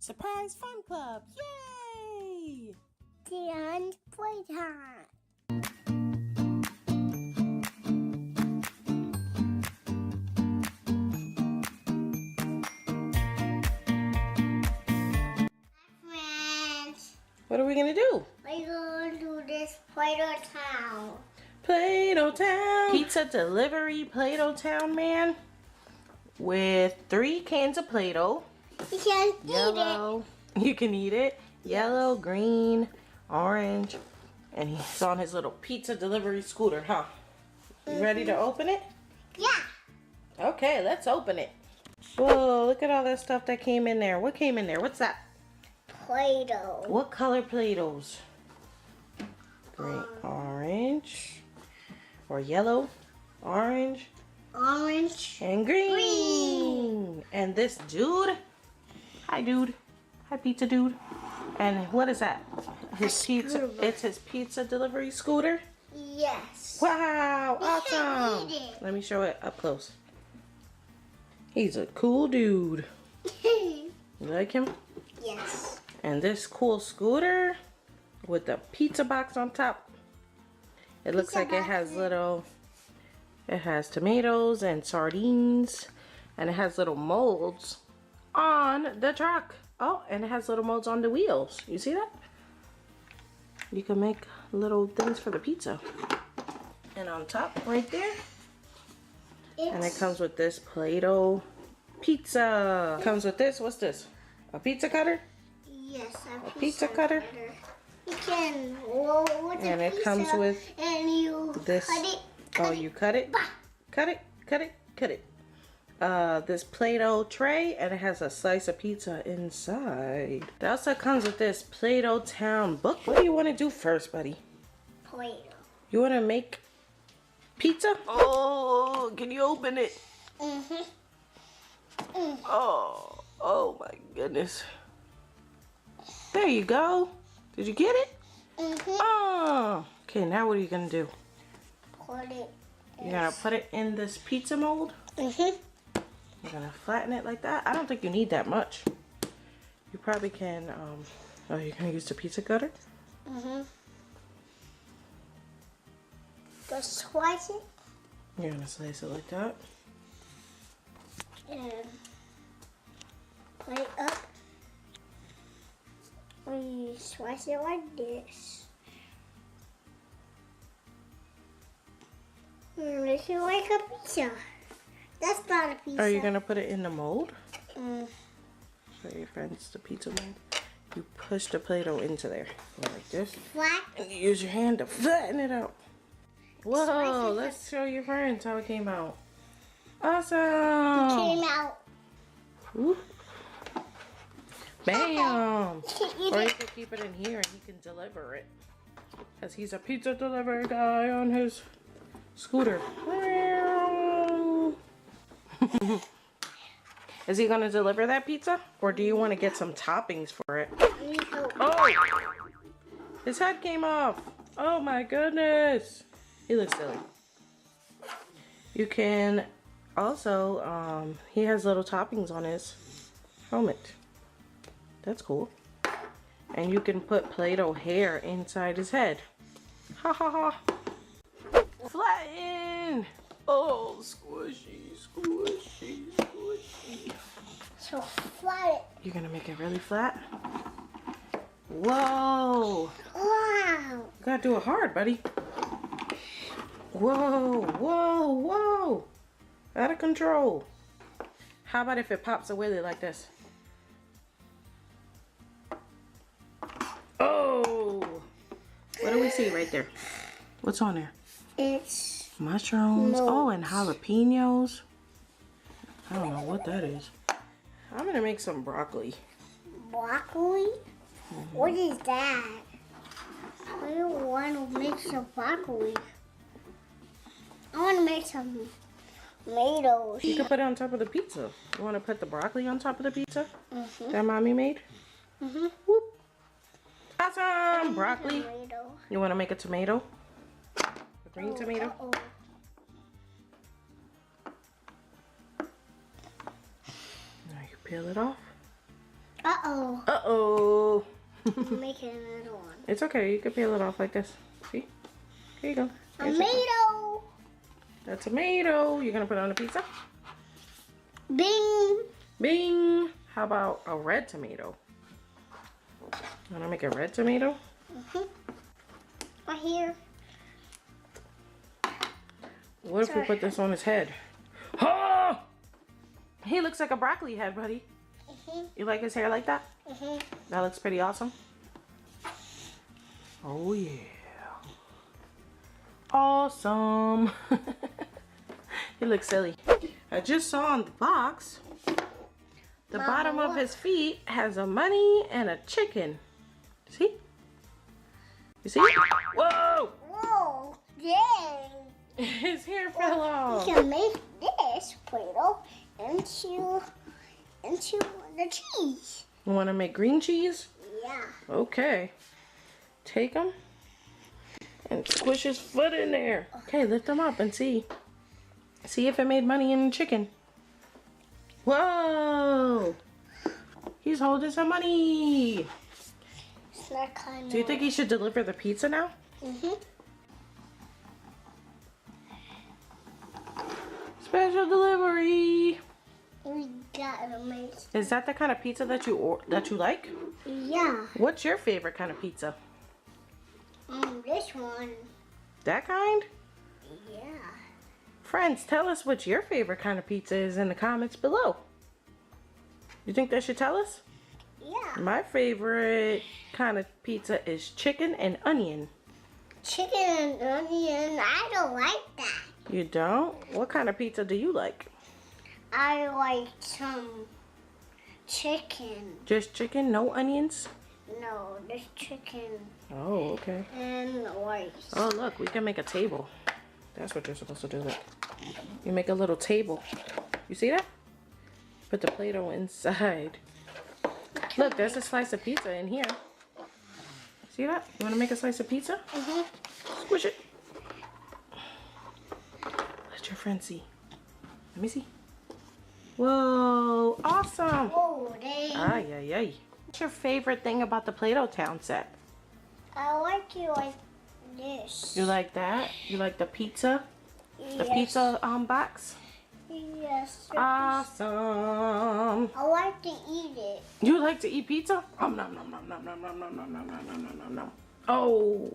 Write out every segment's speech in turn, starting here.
Surprise Fun Club! Yay! Dion Playtime. Friends, What are we gonna do? we're going to do this Play-Doh Town. Play-Doh Town Pizza Delivery Play-Doh Town, man. With 3 cans of Play-Doh. You can Yellow. You can eat it. Yellow, green, orange. And he's on his little pizza delivery scooter, huh? You ready to open it? Yeah. Okay, let's open it. Whoa, look at all that stuff that came in there. What came in there? What's that? Play-Doh. What color Play-Dohs? Green, orange, or yellow, orange, Orange. and green. And this dude, hi dude, hi pizza dude. And what is that? His pizza. It's his pizza delivery scooter. Yes. Wow, can awesome. eat it. Let me show it up close. He's a cool dude. You like him? Yes. And this cool scooter with the pizza box on top. It looks like it has it has tomatoes and sardines, and it has little molds on the truck. Oh, and it has little molds on the wheels. You see that? You can make little things for the pizza. And on top right there, and it comes with this Play-Doh pizza. Comes with this, what's this? A pizza cutter? Yes, A pizza cutter? You can roll with the And it pizza comes with and you this. cut it. Oh, you cut it? Cut it, cut it, cut it. This Play-Doh tray, and it has a slice of pizza inside. It also comes with this Play-Doh Town book. What do you want to do first, buddy? Play-Doh. You want to make pizza? Oh, can you open it? Oh my goodness. There you go. Did you get it? Oh. Okay, now what are you going to do? Put it. You're going to put it in this pizza mold? You're gonna flatten it like that. I don't think you need that much. You probably can, oh, you're gonna use the pizza cutter? Just slice it. You're gonna slice it like that. And put it up. We slice it like this. And make it like a pizza. That's not a pizza. Are you gonna put it in the mold? Show your friends the pizza mold. You push the Play-Doh into there. Go like this. Flat. And you use your hand to flatten it out. Whoa, let's show your friends how it came out. Awesome! Came out. Whoop. Bam! Eat Or you it. can keep it in here and he can deliver it. Because he's a pizza delivery guy on his scooter. Is he going to deliver that pizza? Or do you want to get some toppings for it? Oh! His head came off. Oh my goodness. He looks silly. You can also, he has little toppings on his helmet. That's cool. And you can put Play-Doh hair inside his head. Ha ha ha. Flatten! Oh, squishy, squishy, squishy. So flat You're gonna make it really flat? Whoa! it. Wow. You gotta do it hard, buddy. Whoa, whoa, whoa! Out of control. How about if it pops a wheelie like this? Oh! What do we see right there? What's on there? It's Mushrooms. Oh, and jalapenos. I don't know what that is. I'm gonna make some broccoli. broccoli. What is that? I don't want to make some broccoli. I want to make some tomatoes. You can put it on top of the pizza. You want to put the broccoli on top of the pizza that mommy made? Whoop. Awesome! Broccoli. Tomato. You want to make a tomato? A green tomato? Uh-oh. Now you peel it off. Uh-oh. Uh-oh. I'm making another one. It's okay. You can peel it off like this. See? Here you go. Here's your- Tomato. A tomato. You're going to put it on the pizza? Bing. Bing. How about a red tomato? Want to make a red tomato? Right here. What if we put this on his head? Oh! He looks like a broccoli head, buddy. You like his hair like that? That looks pretty awesome. Oh yeah. Awesome. He looks silly. I just saw on the box, the bottom of his feet has a money and a chicken. See? You see? Whoa! Whoa, dang. His hair fell off. We can make this Play-Doh into the cheese. You want to make green cheese? Yeah. Okay. Take him and squish his foot in there. Okay, lift him up and see. See if it made money in the chicken. Whoa! He's holding some money. It's not kind of. Do you think he should deliver the pizza now? Special delivery. We gotta make. Is that the kind of pizza that you like? Yeah. What's your favorite kind of pizza? This one. That kind? Yeah. Friends, tell us what your favorite kind of pizza is in the comments below. You think they should tell us? Yeah. My favorite kind of pizza is chicken and onion. Chicken and onion. I don't like that. You don't? What kind of pizza do you like? I like some chicken. Just chicken, no onions? No, just chicken Oh, okay. and rice. Oh, look, we can make a table. That's what you're supposed to do. Look. You make a little table. You see that? Put the Play-Doh inside. Look, there's a slice of pizza in here. See that? You want to make a slice of pizza? Squish it. Let your friend see. Let me see. Whoa, awesome. Oh, dang. Ay, ay, ay. What's your favorite thing about the Play-Doh Town set? I like it like this. You like that? You like the pizza? The Yes. pizza box? Yes. Awesome. I like to eat it. You like to eat pizza? Nom nom nom nom nom nom nom nom nom nom nom nom nom nom. Oh.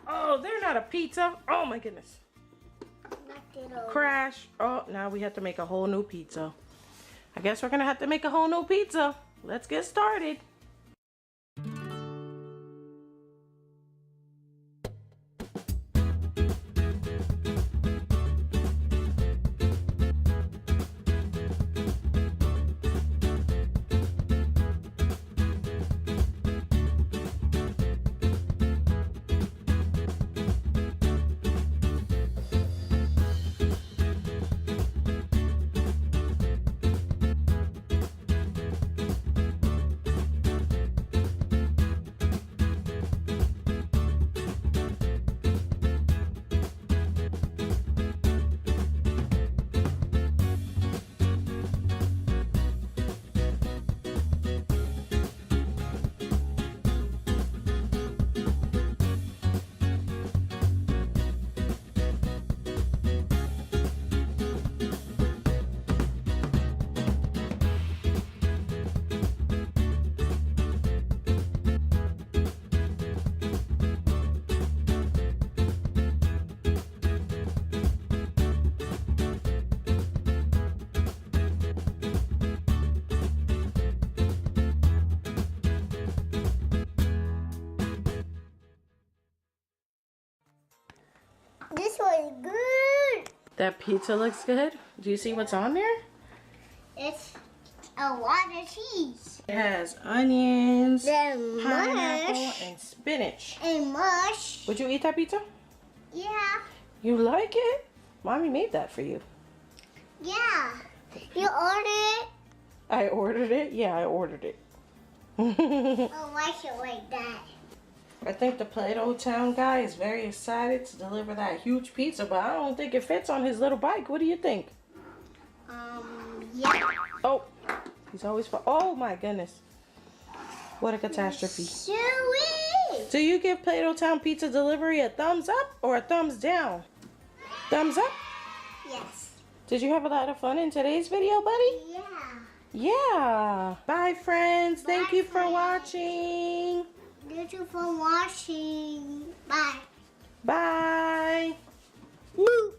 Oh, they're not a pizza. Oh my goodness. Crash. Oh, now we have to make a whole new pizza. I guess we're gonna have to make a whole new pizza. Let's get started. This was good. That pizza looks good. Do you see what's on there? It's a lot of cheese. It has onions, Then pineapple, mush and spinach. and mush. Would you eat that pizza? Yeah. You like it? Mommy made that for you. Yeah. You ordered it? I ordered it? Yeah, I ordered it. I like it like that. I think the Play-Doh Town guy is very excited to deliver that huge pizza, but I don't think it fits on his little bike. What do you think? Yeah. Oh, He's always oh my goodness. What a catastrophe. Chewy. Do you give Play-Doh Town Pizza Delivery a thumbs up or a thumbs down? Thumbs up? Yes. Did you have a lot of fun in today's video, buddy? Yeah. Yeah. Bye, friends. Thank Bye, you for friends. watching. Thank you for watching. Bye. Bye. Woo.